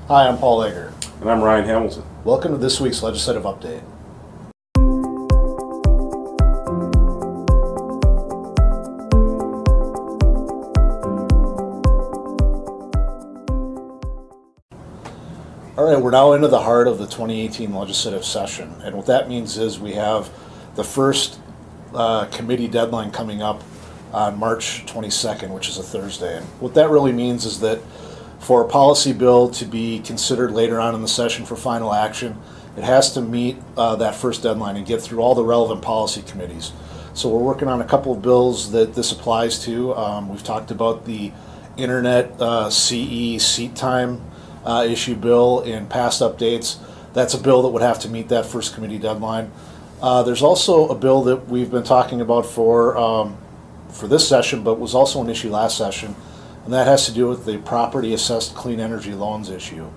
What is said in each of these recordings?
Hi, I'm Paul Egger. And I'm Ryan Hamilton. Welcome to this week's Legislative Update. All right, we're now into the heart of the 2018 legislative session, and what that means is we have the first committee deadline coming up on March 22nd, which is a Thursday. And what that really means is that for a policy bill to be considered later on in the session for final action, it has to meet that first deadline and get through all the relevant policy committees. So we're working on a couple of bills that this applies to. We've talked about the Internet CE seat time issue bill in past updates. That's a bill that would have to meet that first committee deadline. There's also a bill that we've been talking about for this session, but was also an issue last session, and that has to do with the property assessed clean energy loans issue.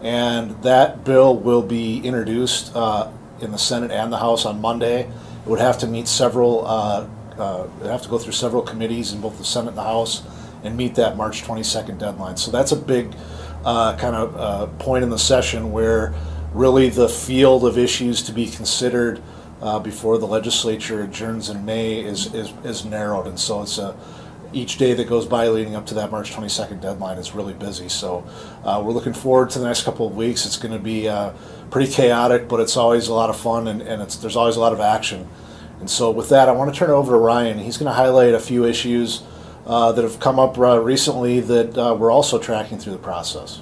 And that bill will be introduced in the Senate and the House on Monday. It would have to meet several, it would have to go through several committees in both the Senate and the House and meet that March 22nd deadline. So that's a big point in the session where really the field of issues to be considered before the legislature adjourns in May is narrowed, and so it's each day that goes by leading up to that March 22nd deadline is really busy. So we're looking forward to the next couple of weeks. It's going to be pretty chaotic, but it's always a lot of fun, and there's always a lot of action. And so with that, I want to turn it over to Ryan. He's going to highlight a few issues that have come up recently that we're also tracking through the process.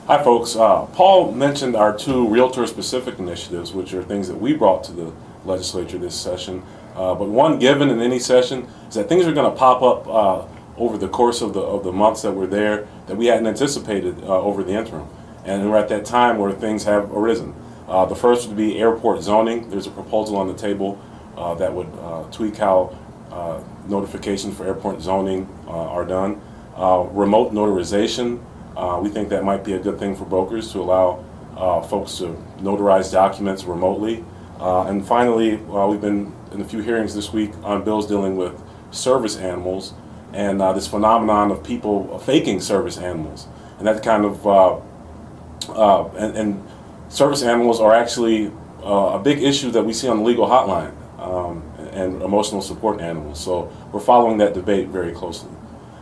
Hi folks, Paul mentioned our two Realtor-specific initiatives, which are things that we brought to the legislature this session. But one given in any session is that things are going to pop up over the course of the months that we're there that we hadn't anticipated over the interim. And we're at that time where things have arisen. The first would be airport zoning. There's a proposal on the table that would tweak how notifications for airport zoning are done. Remote notarization. We think that might be a good thing for brokers to allow folks to notarize documents remotely. And finally, we've been in a few hearings this week on bills dealing with service animals and this phenomenon of people faking service animals. And that kind of, and service animals are actually a big issue that we see on the legal hotline and emotional support animals. So we're following that debate very closely.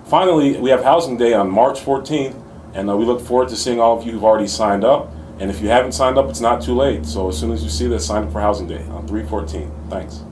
Finally, we have Housing Day on March 14th. And we look forward to seeing all of you who've already signed up. And if you haven't signed up, it's not too late. So as soon as you see that, sign up for Housing Day on 3/14. Thanks.